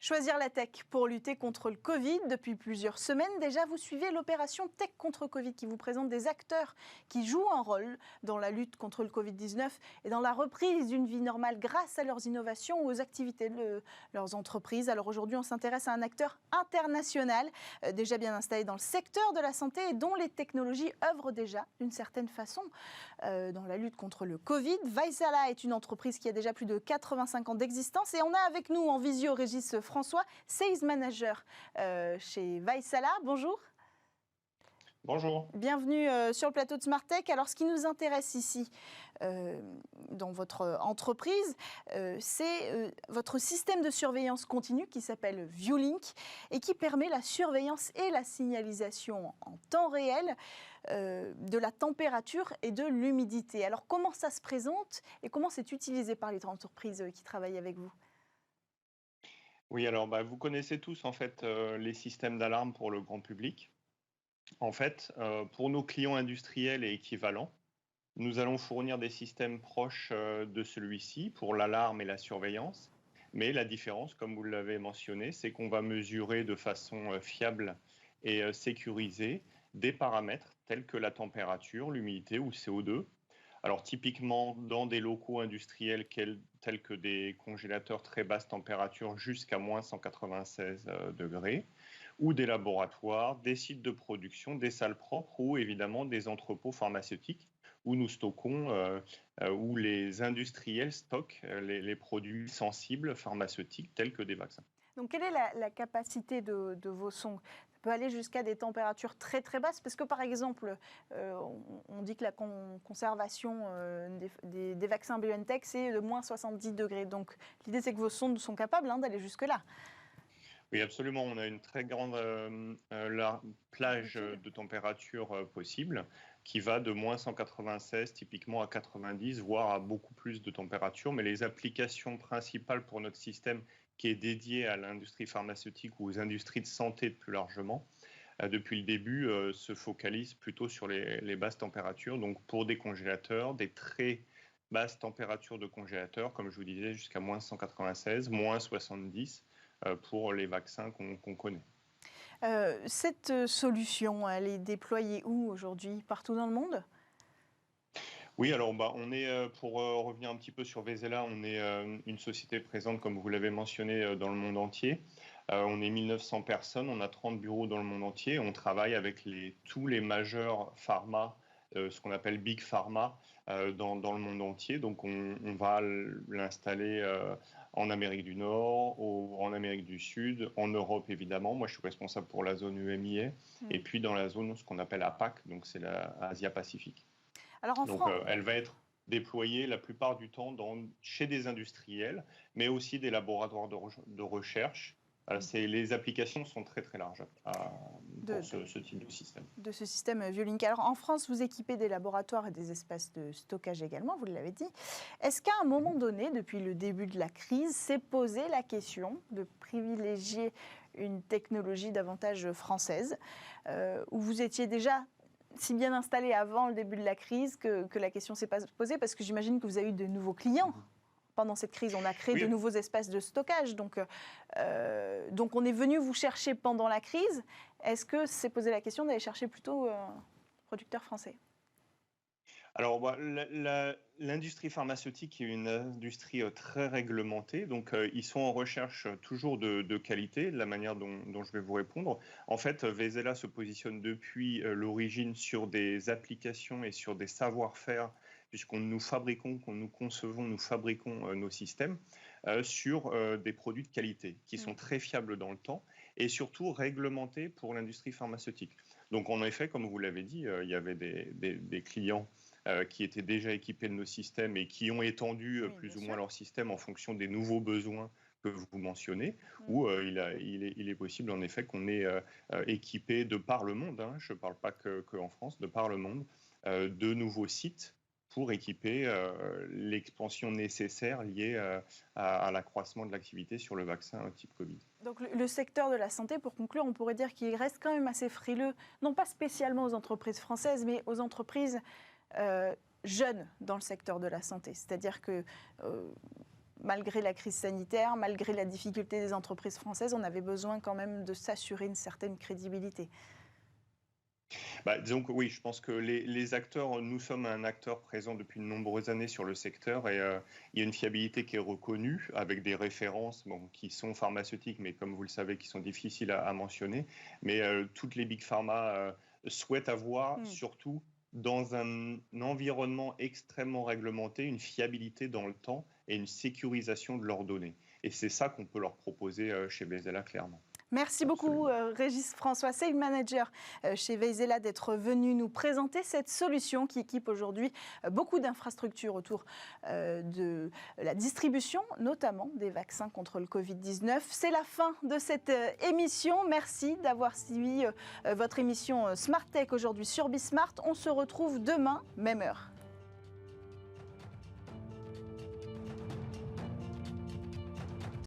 Choisir la tech pour lutter contre le Covid. Depuis plusieurs semaines déjà, vous suivez l'opération Tech contre Covid qui vous présente des acteurs qui jouent un rôle dans la lutte contre le Covid-19 et dans la reprise d'une vie normale grâce à leurs innovations ou aux activités de leurs entreprises. Alors aujourd'hui, on s'intéresse à un acteur international déjà bien installé dans le secteur de la santé et dont les technologies œuvrent déjà d'une certaine façon dans la lutte contre le Covid. Vaisala est une entreprise qui a déjà plus de 85 ans d'existence et on a avec nous en visio Régis François, Sales Manager chez Vaisala. Bonjour. Bonjour. Bienvenue sur le plateau de Smartech. Alors, ce qui nous intéresse ici dans votre entreprise, c'est votre système de surveillance continue qui s'appelle ViewLink et qui permet la surveillance et la signalisation en temps réel de la température et de l'humidité. Alors, comment ça se présente et comment c'est utilisé par les entreprises qui travaillent avec vous ? Oui, alors vous connaissez tous en fait les systèmes d'alarme pour le grand public. En fait, pour nos clients industriels et équivalents, nous allons fournir des systèmes proches de celui-ci pour l'alarme et la surveillance. Mais la différence, comme vous l'avez mentionné, c'est qu'on va mesurer de façon fiable et sécurisée des paramètres tels que la température, l'humidité ou le CO2. Alors typiquement, dans des locaux industriels tels que des congélateurs très basse température jusqu'à moins 196 degrés, ou des laboratoires, des sites de production, des salles propres ou évidemment des entrepôts pharmaceutiques où nous stockons, où les industriels stockent les produits sensibles pharmaceutiques tels que des vaccins. Donc, quelle est la capacité de vos sondes ? Ça peut aller jusqu'à des températures très très basses, parce que par exemple, on dit que la conservation des vaccins BioNTech, c'est de moins 70 degrés. Donc, l'idée, c'est que vos sondes sont capables d'aller jusque-là. Oui, absolument. On a une très grande plage de température possible qui va de moins 196 typiquement à 90, voire à beaucoup plus de température. Mais les applications principales pour notre système qui est dédié à l'industrie pharmaceutique ou aux industries de santé plus largement, depuis le début, se focalisent plutôt sur les basses températures. Donc pour des congélateurs, des très basses températures de congélateurs, comme je vous disais, jusqu'à moins 196, moins 70 pour les vaccins qu'on connaît. Cette solution, elle est déployée où aujourd'hui ? Partout dans le monde ? Oui, alors on est, pour revenir un petit peu sur Vaisala, on est une société présente, comme vous l'avez mentionné, dans le monde entier. On est 1900 personnes, on a 30 bureaux dans le monde entier. On travaille avec tous les majeurs pharma, ce qu'on appelle Big Pharma, dans le monde entier. Donc on va l'installer en Amérique du Nord, en Amérique du Sud, en Europe évidemment. Moi, je suis responsable pour la zone EMEA, et puis dans la zone, ce qu'on appelle APAC, donc c'est l'Asia-Pacifique. Alors donc elle va être déployée la plupart du temps chez des industriels, mais aussi des laboratoires de recherche. Les applications sont très très larges pour ce type de système. De ce système ViewLink. Alors en France, vous équipez des laboratoires et des espaces de stockage également, vous l'avez dit. Est-ce qu'à un moment donné, depuis le début de la crise, s'est posé la question de privilégier une technologie davantage française, où vous étiez déjà si bien installé avant le début de la crise que la question ne s'est pas posée, parce que j'imagine que vous avez eu de nouveaux clients. Pendant cette crise, on a créé de nouveaux espaces de stockage. Donc on est venu vous chercher pendant la crise. Est-ce que c'est posé la question d'aller chercher plutôt producteurs français ? Alors, l'industrie pharmaceutique est une industrie très réglementée, donc ils sont en recherche toujours de qualité, de la manière dont je vais vous répondre. En fait, Vaisala se positionne depuis l'origine sur des applications et sur des savoir-faire, puisqu'on nous concevons, nous fabriquons nos systèmes sur des produits de qualité qui sont très fiables dans le temps et surtout réglementés pour l'industrie pharmaceutique. Donc, en effet, comme vous l'avez dit, il y avait des clients qui étaient déjà équipés de nos systèmes et qui ont étendu plus ou moins leur système en fonction des nouveaux besoins que vous mentionnez, où il est possible en effet qu'on ait équipé de par le monde, je ne parle pas qu'en France, de par le monde, de nouveaux sites pour équiper l'expansion nécessaire liée à l'accroissement de l'activité sur le vaccin type Covid. Donc le secteur de la santé, pour conclure, on pourrait dire qu'il reste quand même assez frileux, non pas spécialement aux entreprises françaises, mais aux entreprises jeunes dans le secteur de la santé. C'est-à-dire que malgré la crise sanitaire, malgré la difficulté des entreprises françaises, on avait besoin quand même de s'assurer une certaine crédibilité. Disons que oui, je pense que les acteurs, nous sommes un acteur présent depuis de nombreuses années sur le secteur et il y a une fiabilité qui est reconnue avec des références qui sont pharmaceutiques, mais comme vous le savez, qui sont difficiles à mentionner. Mais toutes les big pharma souhaitent avoir surtout dans un environnement extrêmement réglementé, une fiabilité dans le temps et une sécurisation de leurs données. Et c'est ça qu'on peut leur proposer chez Vézéla, clairement. Merci beaucoup, Régis François, Sales Manager chez Vézéla, d'être venu nous présenter cette solution qui équipe aujourd'hui beaucoup d'infrastructures autour de la distribution, notamment des vaccins contre le Covid-19. C'est la fin de cette émission. Merci d'avoir suivi votre émission Smart Tech aujourd'hui sur Bismart. On se retrouve demain, même heure.